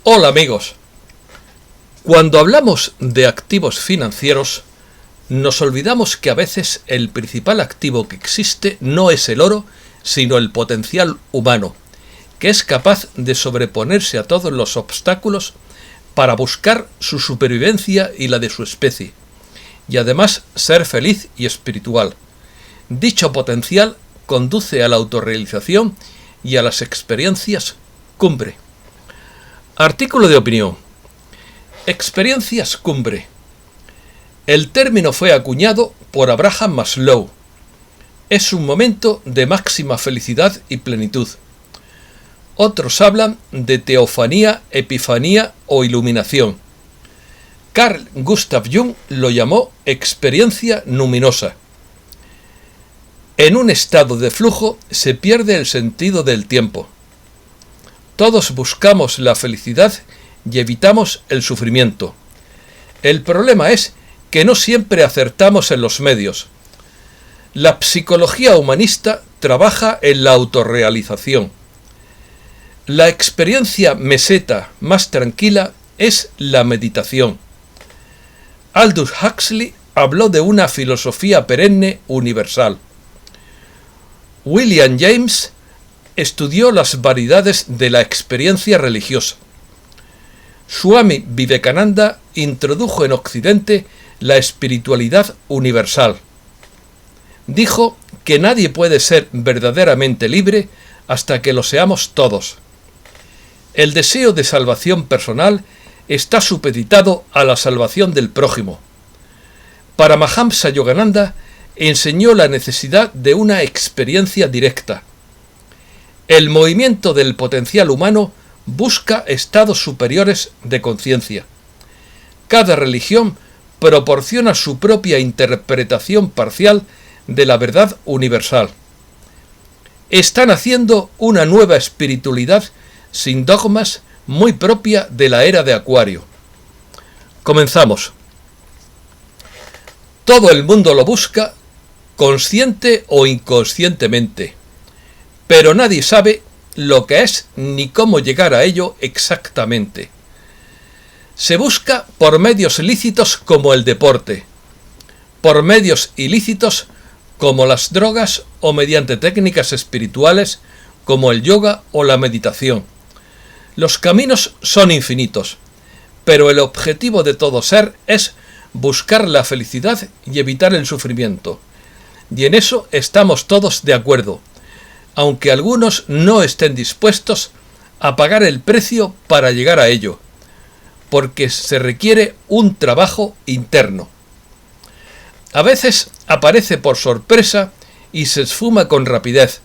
Hola amigos, cuando hablamos de activos financieros, nos olvidamos que a veces el principal activo que existe no es el oro, sino el potencial humano, que es capaz de sobreponerse a todos los obstáculos para buscar su supervivencia y la de su especie, y además ser feliz y espiritual. Dicho potencial conduce a la autorrealización y a las experiencias cumbre. Artículo de opinión. Experiencias cumbre. El término fue acuñado por Abraham Maslow. Es un momento de máxima felicidad y plenitud. Otros hablan de teofanía, epifanía o iluminación. Carl Gustav Jung lo llamó experiencia luminosa. En un estado de flujo se pierde el sentido del tiempo. Todos buscamos la felicidad y evitamos el sufrimiento. El problema es que no siempre acertamos en los medios. La psicología humanista trabaja en la autorrealización. La experiencia meseta más tranquila es la meditación. Aldous Huxley habló de una filosofía perenne universal. William James estudió las variedades de la experiencia religiosa. Swami Vivekananda introdujo en Occidente la espiritualidad universal. Dijo que nadie puede ser verdaderamente libre hasta que lo seamos todos. El deseo de salvación personal está supeditado a la salvación del prójimo. Paramahamsa Yogananda enseñó la necesidad de una experiencia directa. El movimiento del potencial humano busca estados superiores de conciencia. Cada religión proporciona su propia interpretación parcial de la verdad universal. Están haciendo una nueva espiritualidad sin dogmas, muy propia de la era de Acuario. Comenzamos. Todo el mundo lo busca, consciente o inconscientemente, pero nadie sabe lo que es ni cómo llegar a ello exactamente. Se busca por medios lícitos como el deporte, por medios ilícitos como las drogas o mediante técnicas espirituales como el yoga o la meditación. Los caminos son infinitos, pero el objetivo de todo ser es buscar la felicidad y evitar el sufrimiento. Y en eso estamos todos de acuerdo, aunque algunos no estén dispuestos a pagar el precio para llegar a ello, porque se requiere un trabajo interno. A veces aparece por sorpresa y se esfuma con rapidez,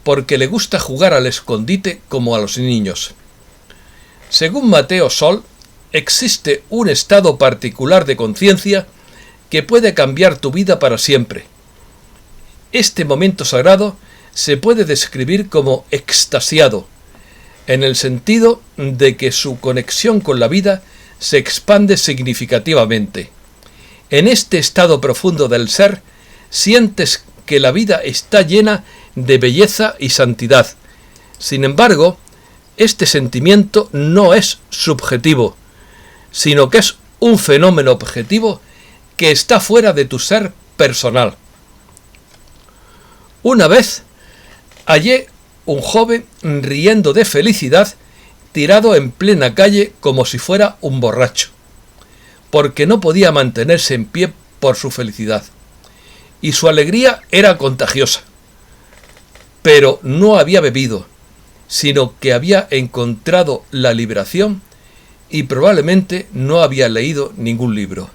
porque le gusta jugar al escondite como a los niños. Según Mateo Sol, existe un estado particular de conciencia que puede cambiar tu vida para siempre. Este momento sagrado se puede describir como extasiado, en el sentido de que su conexión con la vida se expande significativamente. En este estado profundo del ser, sientes que la vida está llena de belleza y santidad. Sin embargo, este sentimiento no es subjetivo, sino que es un fenómeno objetivo que está fuera de tu ser personal. Una vez hallé un joven riendo de felicidad tirado en plena calle como si fuera un borracho, porque no podía mantenerse en pie por su felicidad, y su alegría era contagiosa. Pero no había bebido, sino que había encontrado la liberación y probablemente no había leído ningún libro.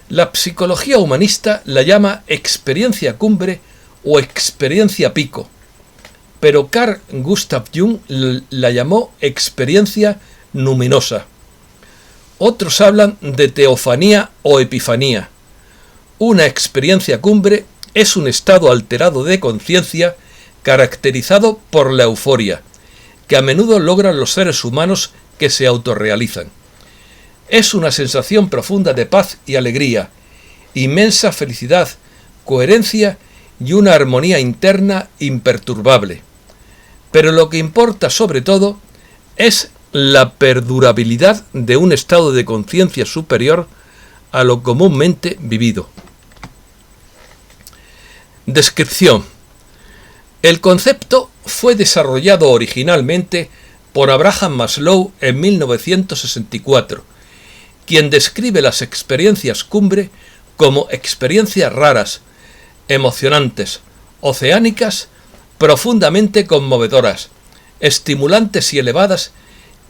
La psicología humanista la llama experiencia cumbre o experiencia pico, pero Carl Gustav Jung la llamó experiencia luminosa. Otros hablan de teofanía o epifanía. Una experiencia cumbre es un estado alterado de conciencia caracterizado por la euforia, que a menudo logran los seres humanos que se autorrealizan. Es una sensación profunda de paz y alegría, inmensa felicidad, coherencia y una armonía interna imperturbable. Pero lo que importa sobre todo es la perdurabilidad de un estado de conciencia superior a lo comúnmente vivido. Descripción. El concepto fue desarrollado originalmente por Abraham Maslow en 1964, quien describe las experiencias cumbre como experiencias raras, emocionantes, oceánicas, profundamente conmovedoras, estimulantes y elevadas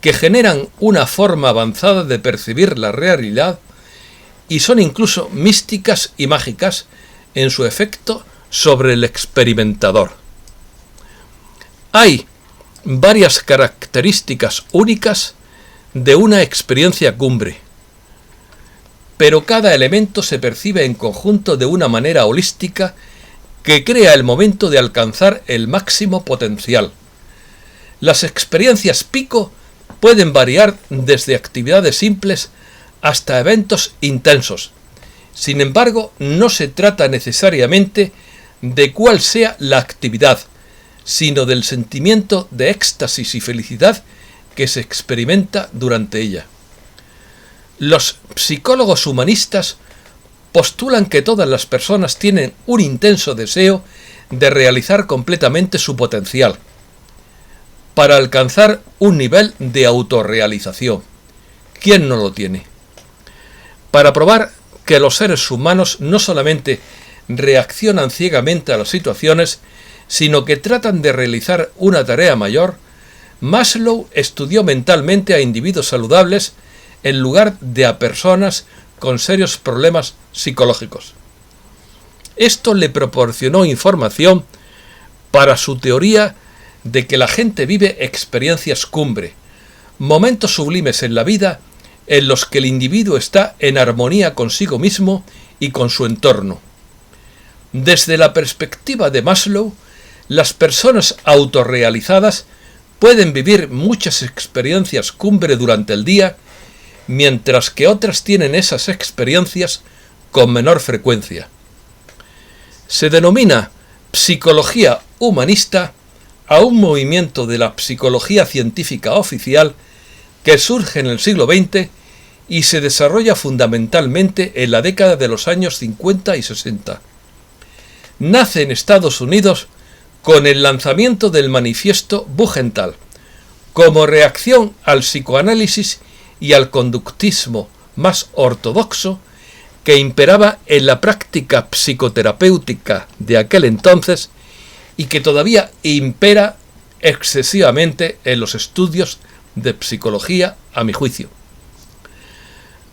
que generan una forma avanzada de percibir la realidad y son incluso místicas y mágicas en su efecto sobre el experimentador. Hay varias características únicas de una experiencia cumbre, pero cada elemento se percibe en conjunto de una manera holística que crea el momento de alcanzar el máximo potencial. Las experiencias pico pueden variar desde actividades simples hasta eventos intensos. Sin embargo, no se trata necesariamente de cuál sea la actividad, sino del sentimiento de éxtasis y felicidad que se experimenta durante ella. Los psicólogos humanistas postulan que todas las personas tienen un intenso deseo de realizar completamente su potencial, para alcanzar un nivel de autorrealización. ¿Quién no lo tiene? Para probar que los seres humanos no solamente reaccionan ciegamente a las situaciones, sino que tratan de realizar una tarea mayor, Maslow estudió mentalmente a individuos saludables en lugar de a personas con serios problemas psicológicos. Esto le proporcionó información para su teoría de que la gente vive experiencias cumbre, momentos sublimes en la vida en los que el individuo está en armonía consigo mismo y con su entorno. Desde la perspectiva de Maslow, las personas autorrealizadas pueden vivir muchas experiencias cumbre durante el día, mientras que otras tienen esas experiencias con menor frecuencia. Se denomina psicología humanista a un movimiento de la psicología científica oficial que surge en el siglo XX y se desarrolla fundamentalmente en la década de los años 50 y 60. Nace en Estados Unidos con el lanzamiento del manifiesto Buchenthal, como reacción al psicoanálisis y al conductismo más ortodoxo que imperaba en la práctica psicoterapéutica de aquel entonces y que todavía impera excesivamente en los estudios de psicología, a mi juicio.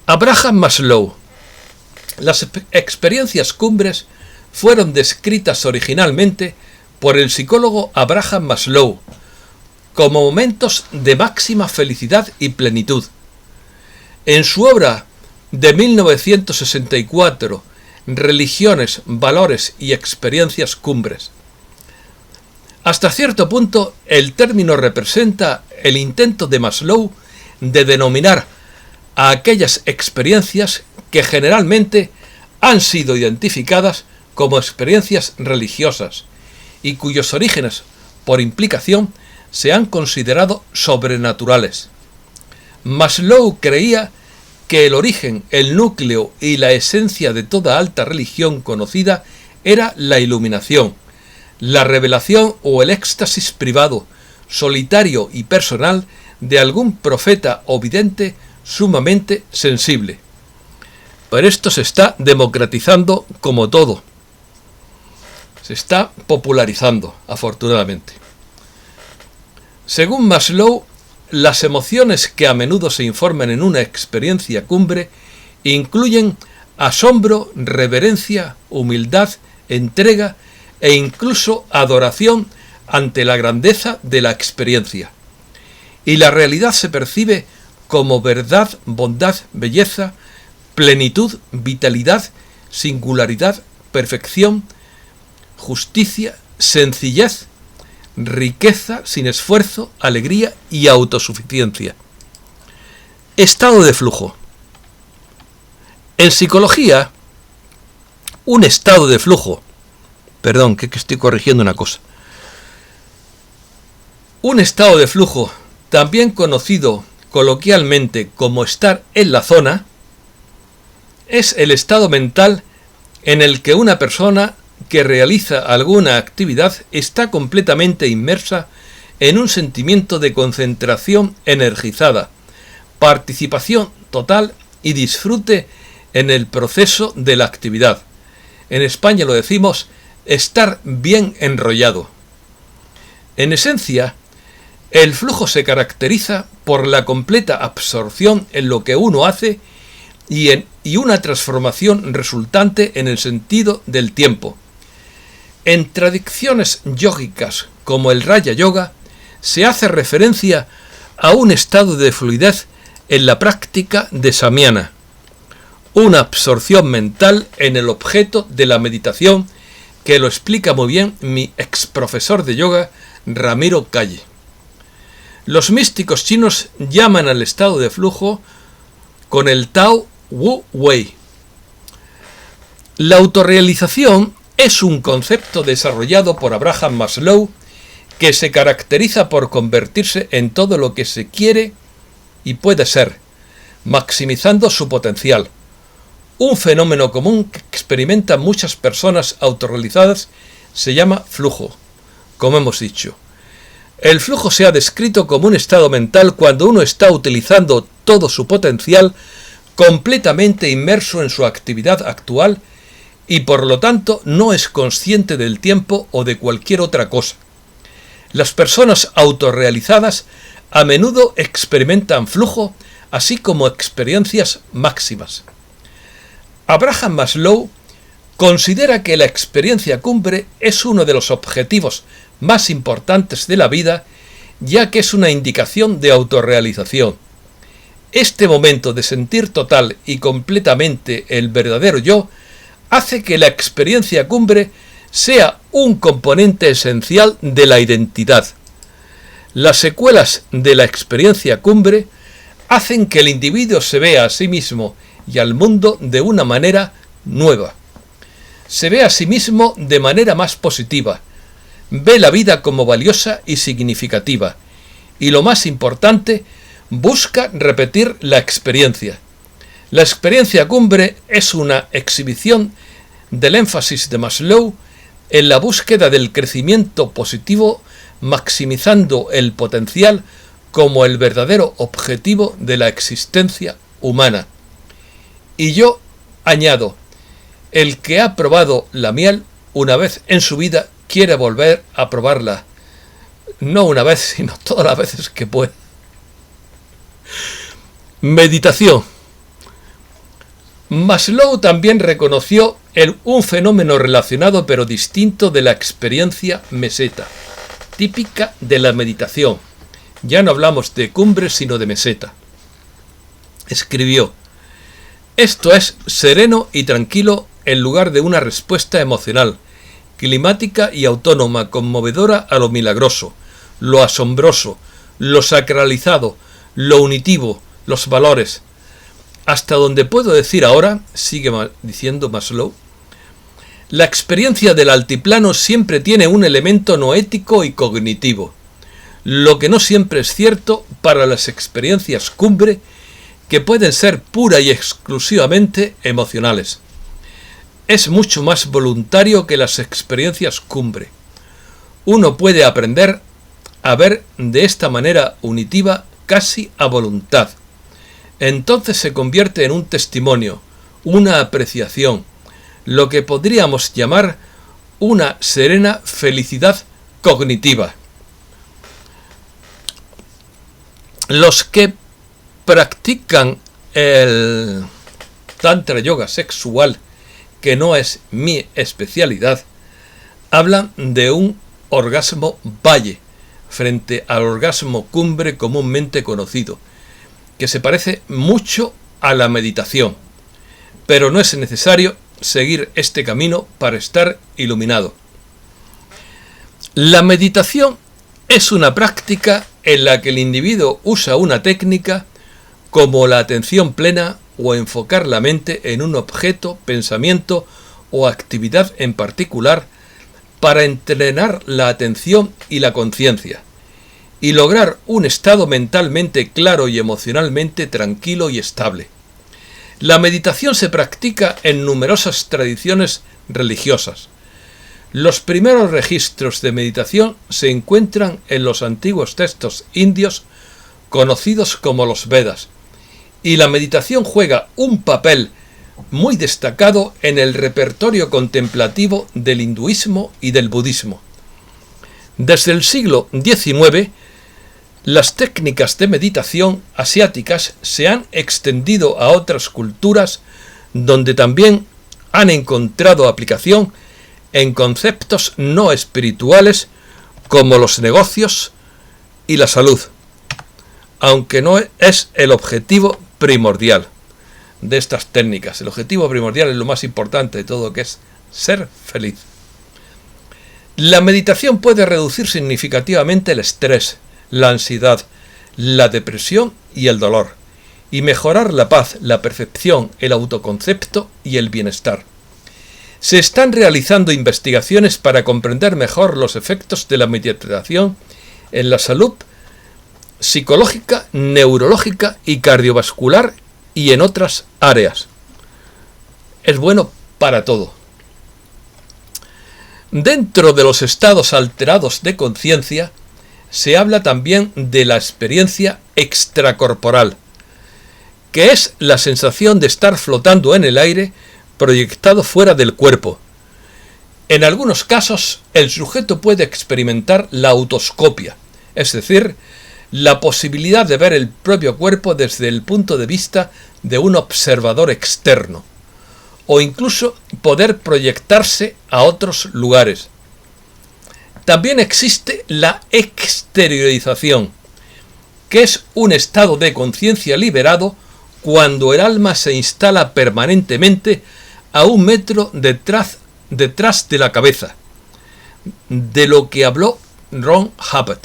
Abraham Maslow. Las experiencias cumbres fueron descritas originalmente por el psicólogo Abraham Maslow como momentos de máxima felicidad y plenitud. En su obra de 1964, Religiones, Valores y Experiencias Cumbres. Hasta cierto punto, el término representa el intento de Maslow de denominar a aquellas experiencias que generalmente han sido identificadas como experiencias religiosas y cuyos orígenes, por implicación, se han considerado sobrenaturales. Maslow creía que el origen, el núcleo y la esencia de toda alta religión conocida era la iluminación, la revelación o el éxtasis privado, solitario y personal de algún profeta o vidente sumamente sensible. Pero esto se está democratizando como todo. Se está popularizando, afortunadamente. Según Maslow, las emociones que a menudo se informan en una experiencia cumbre incluyen asombro, reverencia, humildad, entrega e incluso adoración ante la grandeza de la experiencia. Y la realidad se percibe como verdad, bondad, belleza, plenitud, vitalidad, singularidad, perfección, justicia, sencillez, riqueza sin esfuerzo, alegría y autosuficiencia. Estado de flujo. En psicología, un estado de flujo, que estoy corrigiendo una cosa. Un estado de flujo también conocido coloquialmente como estar en la zona, es el estado mental en el que una persona que realiza alguna actividad está completamente inmersa en un sentimiento de concentración energizada, participación total y disfrute en el proceso de la actividad. En España lo decimos estar bien enrollado. En esencia, el flujo se caracteriza por la completa absorción en lo que uno hace y una transformación resultante en el sentido del tiempo. En tradiciones yógicas como el Raya Yoga, se hace referencia a un estado de fluidez en la práctica de Samyana, una absorción mental en el objeto de la meditación, que lo explica muy bien mi ex profesor de yoga, Ramiro Calle. Los místicos chinos llaman al estado de flujo con el Tao Wu Wei. La autorrealización es un concepto desarrollado por Abraham Maslow que se caracteriza por convertirse en todo lo que se quiere y puede ser, maximizando su potencial. Un fenómeno común que experimentan muchas personas autorrealizadas se llama flujo, como hemos dicho. El flujo se ha descrito como un estado mental cuando uno está utilizando todo su potencial, completamente inmerso en su actividad actual y por lo tanto no es consciente del tiempo o de cualquier otra cosa. Las personas autorrealizadas a menudo experimentan flujo, así como experiencias máximas. Abraham Maslow considera que la experiencia cumbre es uno de los objetivos más importantes de la vida, ya que es una indicación de autorrealización. Este momento de sentir total y completamente el verdadero yo hace que la experiencia cumbre sea un componente esencial de la identidad. Las secuelas de la experiencia cumbre hacen que el individuo se vea a sí mismo y al mundo de una manera nueva. Se ve a sí mismo de manera más positiva, ve la vida como valiosa y significativa, y lo más importante, busca repetir la experiencia. La experiencia cumbre es una exhibición del énfasis de Maslow en la búsqueda del crecimiento positivo, maximizando el potencial como el verdadero objetivo de la existencia humana. Y yo añado, el que ha probado la miel una vez en su vida quiere volver a probarla. No una vez, sino todas las veces que puede. Meditación. Maslow también reconoció un fenómeno relacionado pero distinto de la experiencia meseta, típica de la meditación. Ya no hablamos de cumbre sino de meseta. Escribió: esto es sereno y tranquilo en lugar de una respuesta emocional, climática y autónoma, conmovedora a lo milagroso, lo asombroso, lo sacralizado, lo unitivo, los valores. Hasta donde puedo decir ahora, sigue diciendo Maslow, la experiencia del altiplano siempre tiene un elemento noético y cognitivo, lo que no siempre es cierto para las experiencias cumbre, que pueden ser pura y exclusivamente emocionales. Es mucho más voluntario que las experiencias cumbre. Uno puede aprender a ver de esta manera unitiva casi a voluntad. Entonces se convierte en un testimonio, una apreciación, lo que podríamos llamar una serena felicidad cognitiva. Los que practican el tantra yoga sexual, que no es mi especialidad, hablan de un orgasmo valle frente al orgasmo cumbre comúnmente conocido, que se parece mucho a la meditación, pero no es necesario seguir este camino para estar iluminado. La meditación es una práctica en la que el individuo usa una técnica como la atención plena o enfocar la mente en un objeto, pensamiento o actividad en particular para entrenar la atención y la conciencia. y lograr un estado mentalmente claro y emocionalmente tranquilo y estable. La meditación se practica en numerosas tradiciones religiosas. Los primeros registros de meditación se encuentran en los antiguos textos indios conocidos como los Vedas, y la meditación juega un papel muy destacado en el repertorio contemplativo del hinduismo y del budismo. Desde el siglo XIX, las técnicas de meditación asiáticas se han extendido a otras culturas donde también han encontrado aplicación en conceptos no espirituales como los negocios y la salud, aunque no es el objetivo primordial de estas técnicas. El objetivo primordial es lo más importante de todo, que es ser feliz. La meditación puede reducir significativamente el estrés, la ansiedad, la depresión y el dolor, y mejorar la paz, la percepción, el autoconcepto y el bienestar. Se están realizando investigaciones para comprender mejor los efectos de la meditación en la salud psicológica, neurológica y cardiovascular y en otras áreas. Es bueno para todo. Dentro de los estados alterados de conciencia, se habla también de la experiencia extracorporal, que es la sensación de estar flotando en el aire proyectado fuera del cuerpo. En algunos casos, el sujeto puede experimentar la autoscopia, es decir, la posibilidad de ver el propio cuerpo desde el punto de vista de un observador externo, o incluso poder proyectarse a otros lugares. También existe la exteriorización, que es un estado de conciencia liberado cuando el alma se instala permanentemente a 1 metro detrás de la cabeza, de lo que habló Ron Hubbard,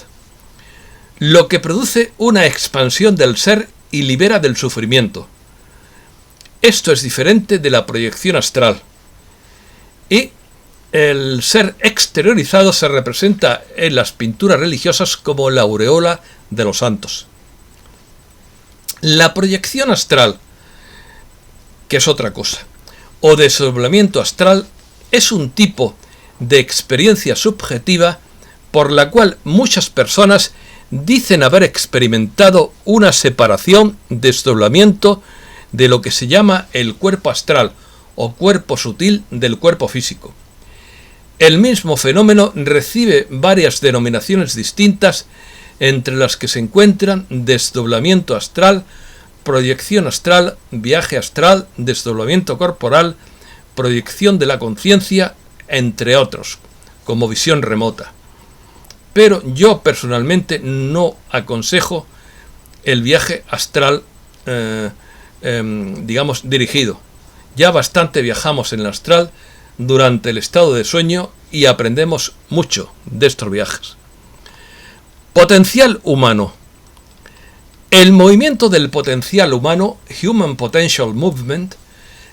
lo que produce una expansión del ser y libera del sufrimiento. Esto es diferente de la proyección astral. Y el ser exteriorizado se representa en las pinturas religiosas como la aureola de los santos. La proyección astral, que es otra cosa, o desdoblamiento astral, es un tipo de experiencia subjetiva por la cual muchas personas dicen haber experimentado una separación, desdoblamiento de lo que se llama el cuerpo astral o cuerpo sutil del cuerpo físico. El mismo fenómeno recibe varias denominaciones distintas, entre las que se encuentran desdoblamiento astral, proyección astral, viaje astral, desdoblamiento corporal, proyección de la conciencia, entre otros, como visión remota. Pero yo personalmente no aconsejo el viaje astral, dirigido. Ya bastante viajamos en el astral durante el estado de sueño y aprendemos mucho de estos viajes. Potencial humano. El movimiento del potencial humano, Human Potential Movement,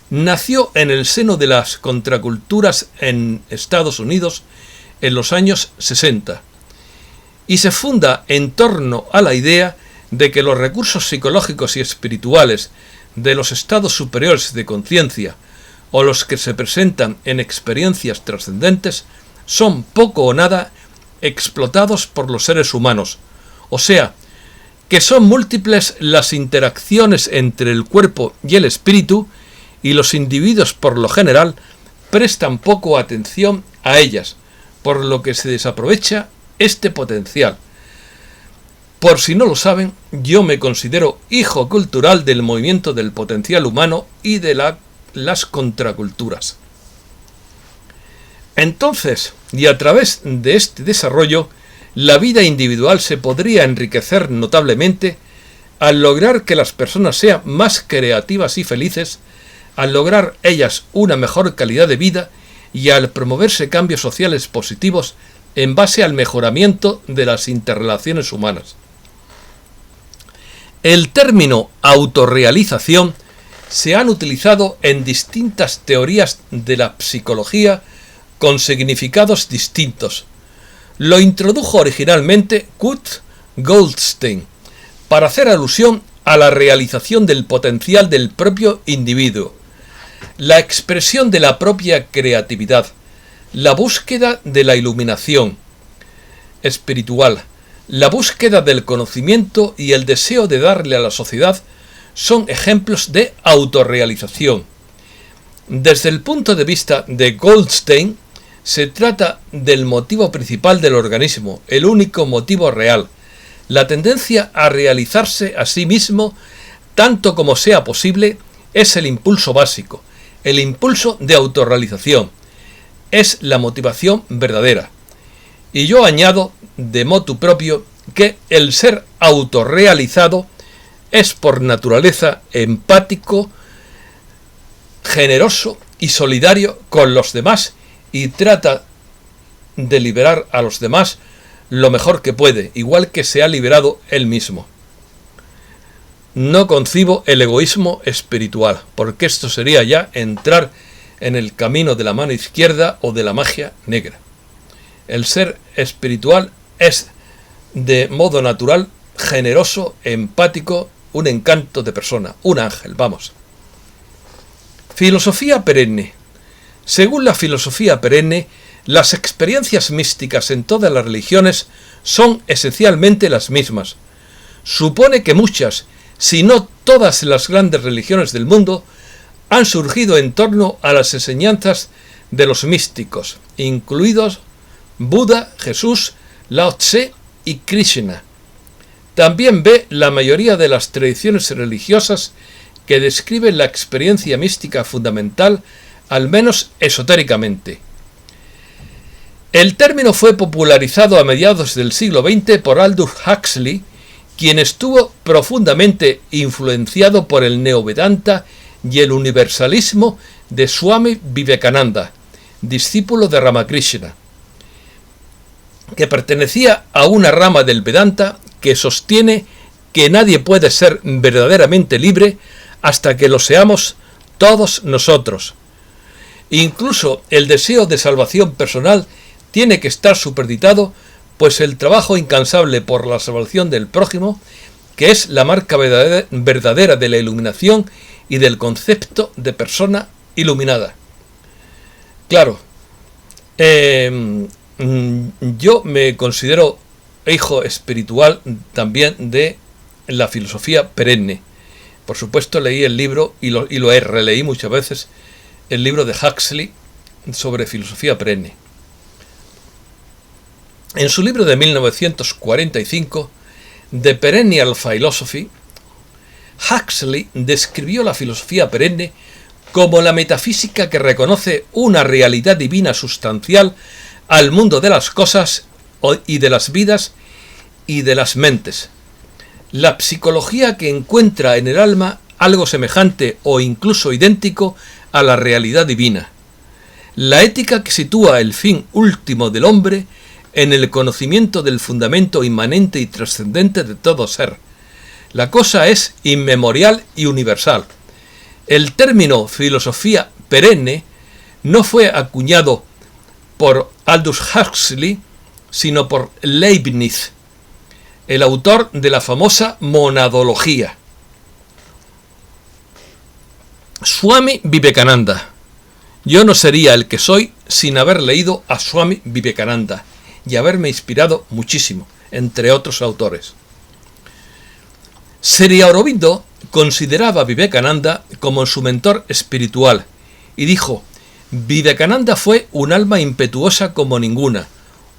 nació en el seno de las contraculturas en Estados Unidos en los años 60 y se funda en torno a la idea de que los recursos psicológicos y espirituales de los estados superiores de conciencia o los que se presentan en experiencias trascendentes son poco o nada explotados por los seres humanos, o sea, que son múltiples las interacciones entre el cuerpo y el espíritu y los individuos por lo general prestan poco atención a ellas, por lo que se desaprovecha este potencial. Por si no lo saben, yo me considero hijo cultural del movimiento del potencial humano y de las contraculturas. Entonces, y a través de este desarrollo, la vida individual se podría enriquecer notablemente al lograr que las personas sean más creativas y felices, al lograr ellas una mejor calidad de vida y al promoverse cambios sociales positivos en base al mejoramiento de las interrelaciones humanas. El término autorrealización se han utilizado en distintas teorías de la psicología con significados distintos. Lo introdujo originalmente Kurt Goldstein, para hacer alusión a la realización del potencial del propio individuo, la expresión de la propia creatividad, la búsqueda de la iluminación espiritual, la búsqueda del conocimiento y el deseo de darle a la sociedad son ejemplos de autorrealización. Desde el punto de vista de Goldstein, se trata del motivo principal del organismo, el único motivo real, la tendencia a realizarse a sí mismo tanto como sea posible es el impulso básico, el impulso de autorrealización, es la motivación verdadera. Y yo añado de motu propio que el ser autorrealizado es por naturaleza empático, generoso y solidario con los demás y trata de liberar a los demás lo mejor que puede, igual que se ha liberado él mismo. No concibo el egoísmo espiritual, porque esto sería ya entrar en el camino de la mano izquierda o de la magia negra. El ser espiritual es de modo natural, generoso, empático, un encanto de persona, un ángel, vamos. Filosofía perenne. Según la filosofía perenne, las experiencias místicas en todas las religiones son esencialmente las mismas. Supone que muchas, si no todas las grandes religiones del mundo, han surgido en torno a las enseñanzas de los místicos, incluidos Buda, Jesús, Lao Tse y Krishna. También ve la mayoría de las tradiciones religiosas que describen la experiencia mística fundamental, al menos esotéricamente. El término fue popularizado a mediados del siglo XX por Aldous Huxley, quien estuvo profundamente influenciado por el Neovedanta y el universalismo de Swami Vivekananda, discípulo de Ramakrishna, que pertenecía a una rama del Vedanta que sostiene que nadie puede ser verdaderamente libre hasta que lo seamos todos nosotros. Incluso el deseo de salvación personal tiene que estar superditado, pues el trabajo incansable por la salvación del prójimo, que es la marca verdadera de la iluminación y del concepto de persona iluminada. Claro, yo me considero hijo espiritual también de la filosofía perenne. Por supuesto leí el libro y lo releí muchas veces, el libro de Huxley sobre filosofía perenne. En su libro de 1945, The Perennial Philosophy, Huxley describió la filosofía perenne como la metafísica que reconoce una realidad divina sustancial al mundo de las cosas y de las vidas y de las mentes. La psicología que encuentra en el alma algo semejante o incluso idéntico a la realidad divina. La ética que sitúa el fin último del hombre en el conocimiento del fundamento inmanente y trascendente de todo ser. La cosa es inmemorial y universal. El término filosofía perenne no fue acuñado por Aldous Huxley, sino por Leibniz, el autor de la famosa monadología. Swami Vivekananda. Yo no sería el que soy sin haber leído a Swami Vivekananda y haberme inspirado muchísimo, entre otros autores. Sri Aurobindo consideraba a Vivekananda como su mentor espiritual y dijo: Vivekananda fue un alma impetuosa como ninguna,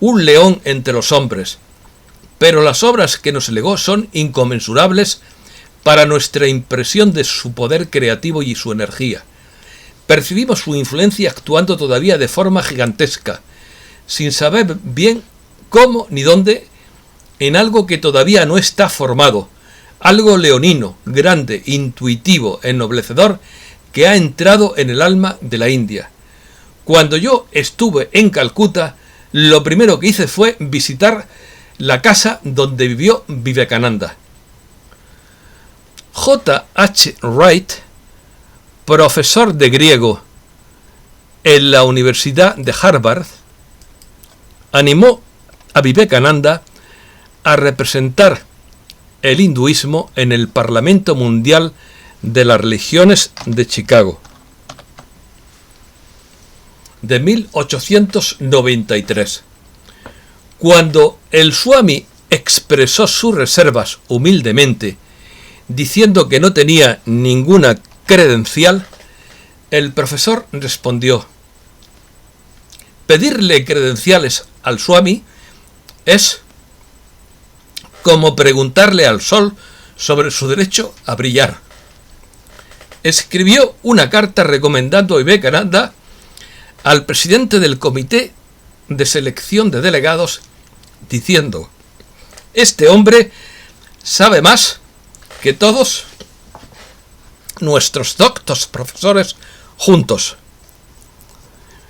un león entre los hombres, pero las obras que nos legó son inconmensurables para nuestra impresión de su poder creativo y su energía. Percibimos su influencia actuando todavía de forma gigantesca, sin saber bien cómo ni dónde, en algo que todavía no está formado, algo leonino, grande, intuitivo, ennoblecedor, que ha entrado en el alma de la India. Cuando yo estuve en Calcuta, lo primero que hice fue visitar la casa donde vivió Vivekananda. J.H. Wright, profesor de griego en la Universidad de Harvard, animó a Vivekananda a representar el hinduismo en el Parlamento Mundial de las Religiones de Chicago de 1893. Cuando el Swami expresó sus reservas humildemente, diciendo que no tenía ninguna credencial, el profesor respondió: pedirle credenciales al Swami es como preguntarle al sol sobre su derecho a brillar. Escribió una carta recomendando a Vivekananda al presidente del Comité de Selección de Delegados, diciendo: este hombre sabe más que todos nuestros doctos profesores juntos.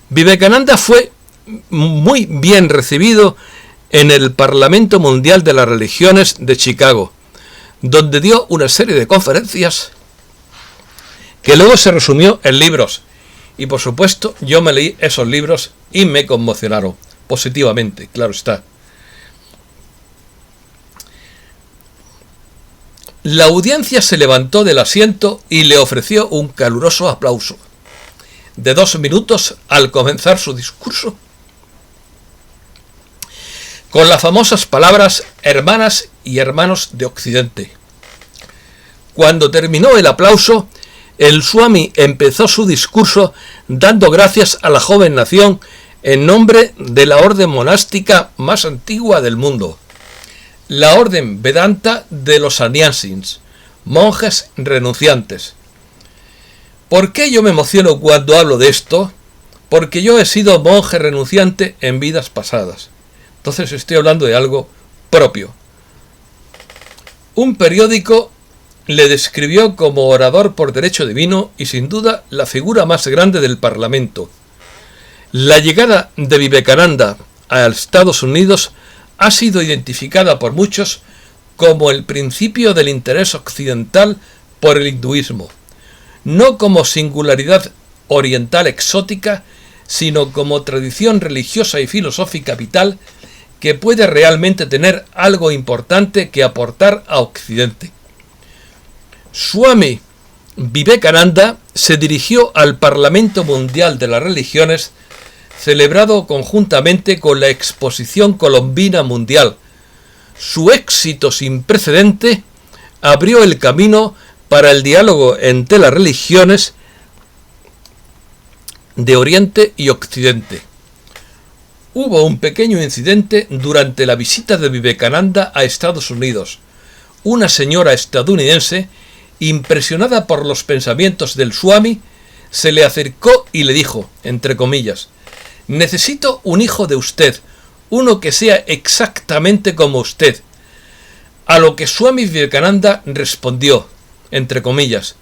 Vivekananda fue muy bien recibido en el Parlamento Mundial de las Religiones de Chicago, donde dio una serie de conferencias que luego se resumió en libros. Y por supuesto, yo me leí esos libros y me conmocionaron positivamente, claro está. La audiencia se levantó del asiento y le ofreció un caluroso aplauso de 2 minutos al comenzar su discurso, con las famosas palabras hermanas y hermanos de Occidente. Cuando terminó el aplauso, el Swami empezó su discurso dando gracias a la joven nación en nombre de la orden monástica más antigua del mundo, la orden Vedanta de los Sannyasins, monjes renunciantes. ¿Por qué yo me emociono cuando hablo de esto? Porque yo he sido monje renunciante en vidas pasadas. Entonces estoy hablando de algo propio. Un periódico le describió como orador por derecho divino y sin duda la figura más grande del Parlamento. La llegada de Vivekananda a Estados Unidos ha sido identificada por muchos como el principio del interés occidental por el hinduismo, no como singularidad oriental exótica, sino como tradición religiosa y filosófica vital que puede realmente tener algo importante que aportar a Occidente. Swami Vivekananda se dirigió al Parlamento Mundial de las Religiones, celebrado conjuntamente con la Exposición Colombina Mundial. Su éxito sin precedente abrió el camino para el diálogo entre las religiones de Oriente y Occidente. Hubo un pequeño incidente durante la visita de Vivekananda a Estados Unidos. Una señora estadounidense, impresionada por los pensamientos del Swami, se le acercó y le dijo, entre comillas: necesito un hijo de usted, uno que sea exactamente como usted. A lo que Swami Vivekananda respondió, entre comillas: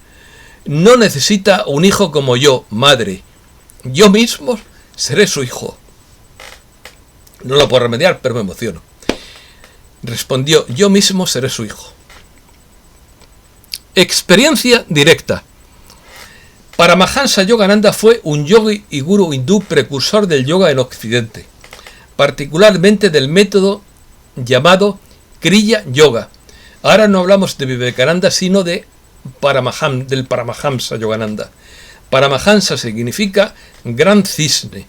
no necesita un hijo como yo, madre. Yo mismo seré su hijo. No lo puedo remediar, pero me emociono. Respondió: yo mismo seré su hijo. Experiencia directa. Paramahansa Yogananda fue un yogi y gurú hindú precursor del yoga en Occidente, particularmente del método llamado Kriya Yoga. Ahora no hablamos de Vivekananda, sino del Paramahansa Yogananda. Paramahansa significa gran cisne,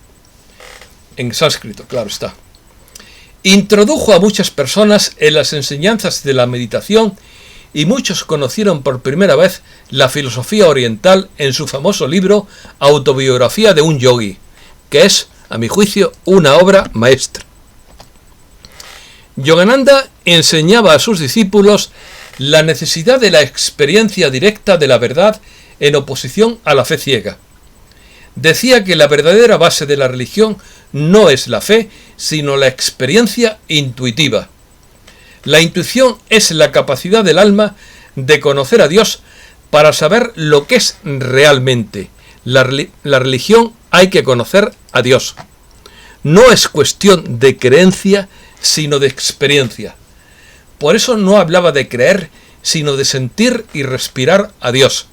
en sánscrito, claro está. Introdujo a muchas personas en las enseñanzas de la meditación y muchos conocieron por primera vez la filosofía oriental en su famoso libro Autobiografía de un yogi, que es, a mi juicio, una obra maestra. Yogananda enseñaba a sus discípulos la necesidad de la experiencia directa de la verdad en oposición a la fe ciega. Decía que la verdadera base de la religión no es la fe, sino la experiencia intuitiva. La intuición es la capacidad del alma de conocer a Dios para saber lo que es realmente. La religión hay que conocer a Dios. No es cuestión de creencia, sino de experiencia. Por eso no hablaba de creer, sino de sentir y respirar a Dios,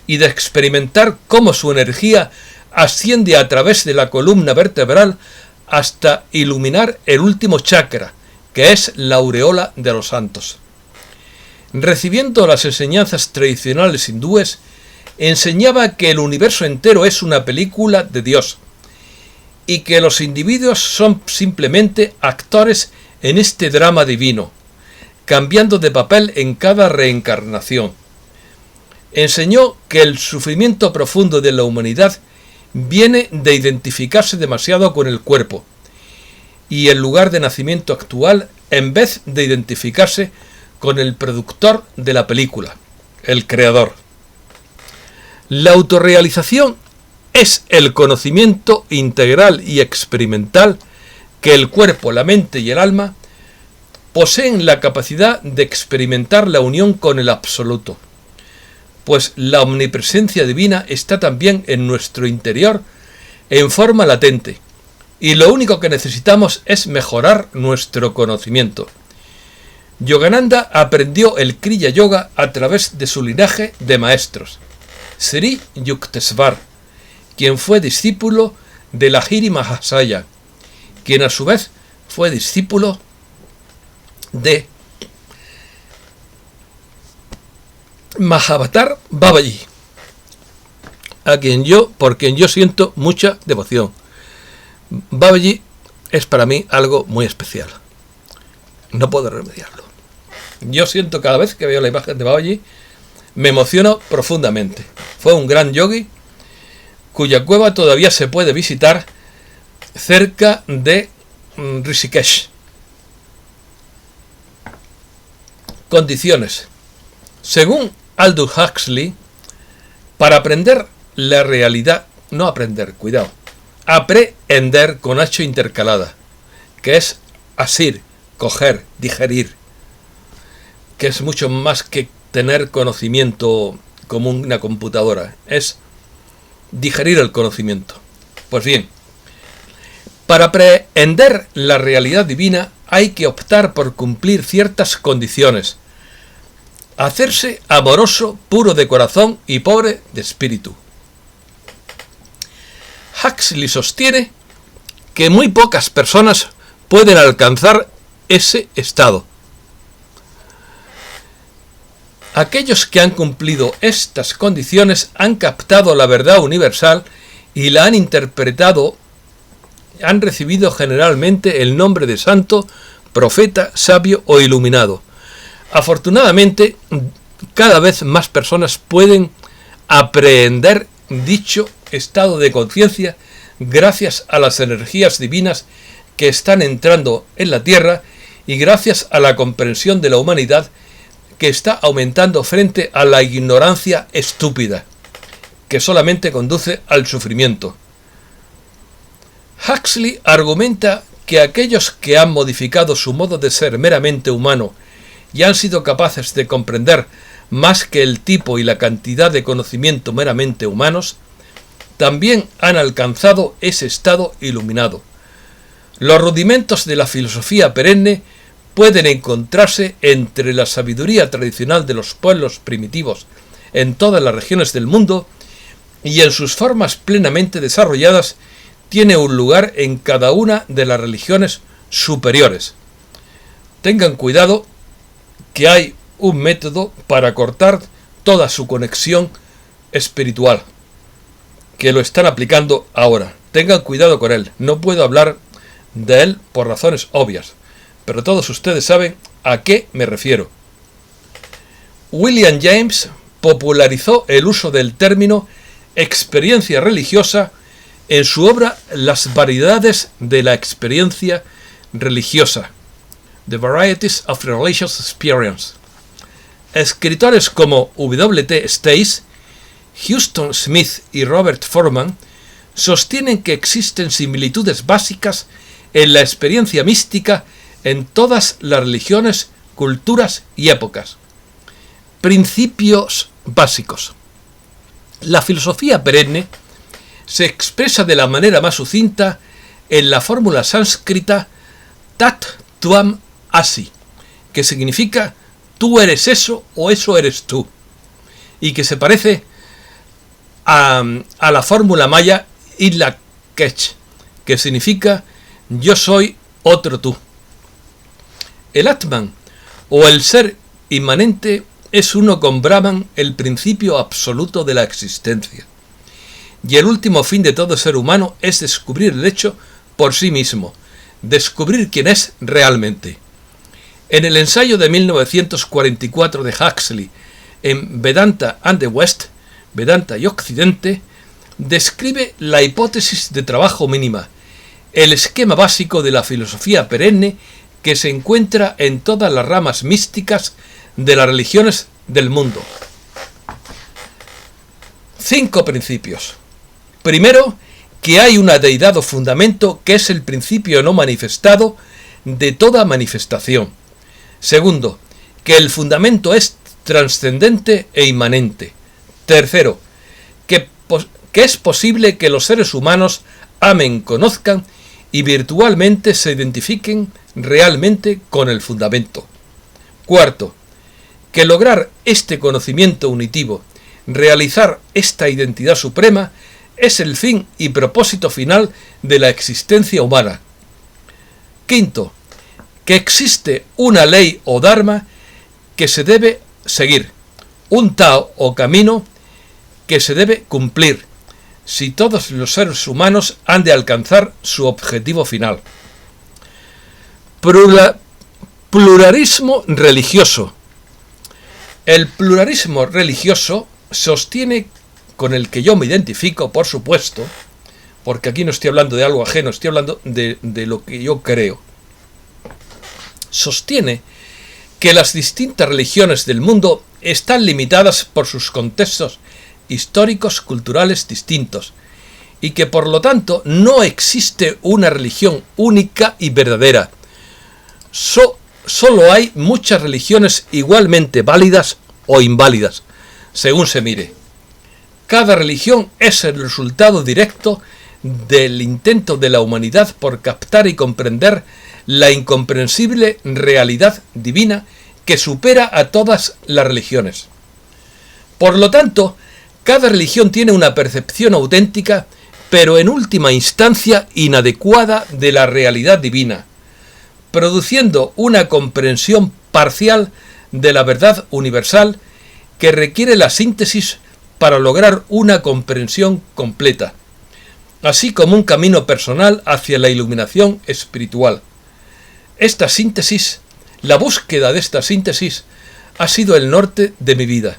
y de experimentar cómo su energía asciende a través de la columna vertebral hasta iluminar el último chakra, que es la aureola de los santos. Recibiendo las enseñanzas tradicionales hindúes, enseñaba que el universo entero es una película de Dios y que los individuos son simplemente actores en este drama divino, cambiando de papel en cada reencarnación. Enseñó que el sufrimiento profundo de la humanidad viene de identificarse demasiado con el cuerpo y el lugar de nacimiento actual en vez de identificarse con el productor de la película, el creador. La autorrealización es el conocimiento integral y experimental que el cuerpo, la mente y el alma poseen la capacidad de experimentar la unión con el absoluto, pues la omnipresencia divina está también en nuestro interior en forma latente, y lo único que necesitamos es mejorar nuestro conocimiento. Yogananda aprendió el Kriya Yoga a través de su linaje de maestros, Sri Yukteswar, quien fue discípulo de Lahiri Mahasaya, quien a su vez fue discípulo de Mahavatar Babaji, por quien yo siento mucha devoción. Babaji es para mí algo muy especial. No puedo remediarlo. Yo siento cada vez que veo la imagen de Babaji, me emociono profundamente. Fue un gran yogi cuya cueva todavía se puede visitar cerca de Rishikesh. Condiciones. Según Aldous Huxley, para aprender la realidad, no aprender, cuidado, aprehender con H intercalada, que es asir, coger, digerir, que es mucho más que tener conocimiento como una computadora, es digerir el conocimiento. Pues bien, para aprehender la realidad divina hay que optar por cumplir ciertas condiciones, hacerse amoroso, puro de corazón y pobre de espíritu. Huxley sostiene que muy pocas personas pueden alcanzar ese estado. Aquellos que han cumplido estas condiciones han captado la verdad universal y la han interpretado, han recibido generalmente el nombre de santo, profeta, sabio o iluminado. Afortunadamente, cada vez más personas pueden aprehender dicho estado de conciencia gracias a las energías divinas que están entrando en la Tierra y gracias a la comprensión de la humanidad que está aumentando frente a la ignorancia estúpida, que solamente conduce al sufrimiento. Huxley argumenta que aquellos que han modificado su modo de ser meramente humano y han sido capaces de comprender más que el tipo y la cantidad de conocimiento meramente humanos, también han alcanzado ese estado iluminado. Los rudimentos de la filosofía perenne pueden encontrarse entre la sabiduría tradicional de los pueblos primitivos en todas las regiones del mundo y en sus formas plenamente desarrolladas tiene un lugar en cada una de las religiones superiores. Tengan cuidado que hay un método para cortar toda su conexión espiritual, que lo están aplicando ahora. Tengan cuidado con él. No puedo hablar de él por razones obvias, pero todos ustedes saben a qué me refiero. William James popularizó el uso del término experiencia religiosa en su obra Las variedades de la experiencia religiosa, The Varieties of Religious Experience. Escritores como W.T. Stace, Houston Smith y Robert Forman sostienen que existen similitudes básicas en la experiencia mística en todas las religiones, culturas y épocas. Principios básicos. La filosofía perenne se expresa de la manera más sucinta en la fórmula sánscrita Tat Tvam Asi, que significa tú eres eso o eso eres tú, y que se parece a la fórmula maya Idla Kech, que significa yo soy otro tú. El Atman, o el ser inmanente, es uno con Brahman el principio absoluto de la existencia. Y el último fin de todo ser humano es descubrir el hecho por sí mismo, descubrir quién es realmente. En el ensayo de 1944 de Huxley, en Vedanta and the West, Vedanta y Occidente, describe la hipótesis de trabajo mínima, el esquema básico de la filosofía perenne que se encuentra en todas las ramas místicas de las religiones del mundo. 5 principios. Primero, que hay una deidad o fundamento que es el principio no manifestado de toda manifestación. Segundo, que el fundamento es trascendente e inmanente. Tercero, que es posible que los seres humanos amen, conozcan y virtualmente se identifiquen realmente con el fundamento. Cuarto, que lograr este conocimiento unitivo, realizar esta identidad suprema, es el fin y propósito final de la existencia humana. Quinto, que existe una ley o dharma que se debe seguir, un Tao o camino que se debe cumplir, si todos los seres humanos han de alcanzar su objetivo final. Pluralismo religioso. El pluralismo religioso sostiene, con el que yo me identifico, por supuesto, porque aquí no estoy hablando de algo ajeno, estoy hablando de lo que yo creo. Sostiene que las distintas religiones del mundo están limitadas por sus contextos históricos, culturales distintos, y que por lo tanto no existe una religión única y verdadera. Solo hay muchas religiones igualmente válidas o inválidas, según se mire. Cada religión es el resultado directo del intento de la humanidad por captar y comprender la incomprensible realidad divina que supera a todas las religiones. Por lo tanto, cada religión tiene una percepción auténtica, pero en última instancia inadecuada de la realidad divina, produciendo una comprensión parcial de la verdad universal que requiere la síntesis para lograr una comprensión completa, así como un camino personal hacia la iluminación espiritual. Esta síntesis, la búsqueda de esta síntesis, ha sido el norte de mi vida.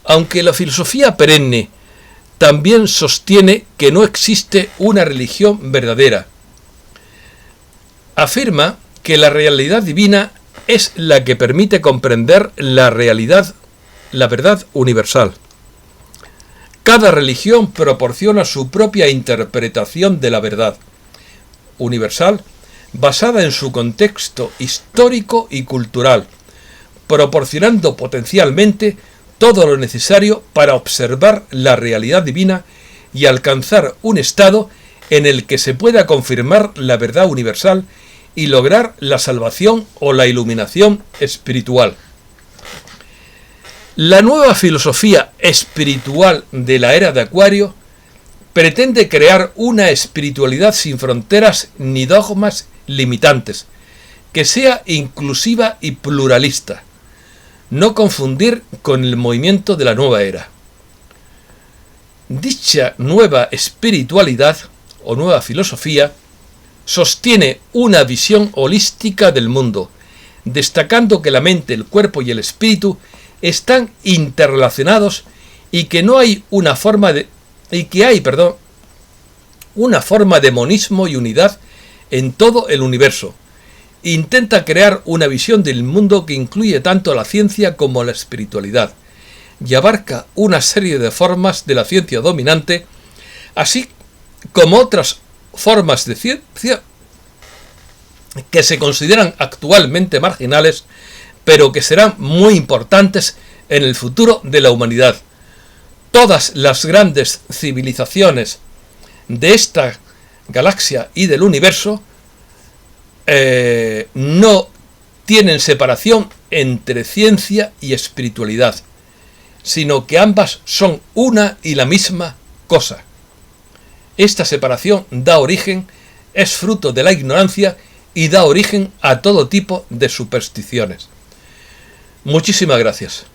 Aunque la filosofía perenne también sostiene que no existe una religión verdadera, afirma que la realidad divina es la que permite comprender la verdad universal. Cada religión proporciona su propia interpretación de la verdad universal basada en su contexto histórico y cultural, proporcionando potencialmente todo lo necesario para observar la realidad divina y alcanzar un estado en el que se pueda confirmar la verdad universal y lograr la salvación o la iluminación espiritual. La nueva filosofía espiritual de la era de Acuario pretende crear una espiritualidad sin fronteras ni dogmas limitantes, que sea inclusiva y pluralista, no confundir con el movimiento de la nueva era. Dicha nueva espiritualidad o nueva filosofía sostiene una visión holística del mundo, destacando que la mente, el cuerpo y el espíritu están interrelacionados y que no hay una forma de monismo y unidad en todo el universo. Intenta crear una visión del mundo que incluye tanto la ciencia como la espiritualidad y abarca una serie de formas de la ciencia dominante, así como otras formas de ciencia que se consideran actualmente marginales, pero que serán muy importantes en el futuro de la humanidad. Todas las grandes civilizaciones de esta galaxia y del universo no tienen separación entre ciencia y espiritualidad, sino que ambas son una y la misma cosa. Esta separación es fruto de la ignorancia y da origen a todo tipo de supersticiones. Muchísimas gracias.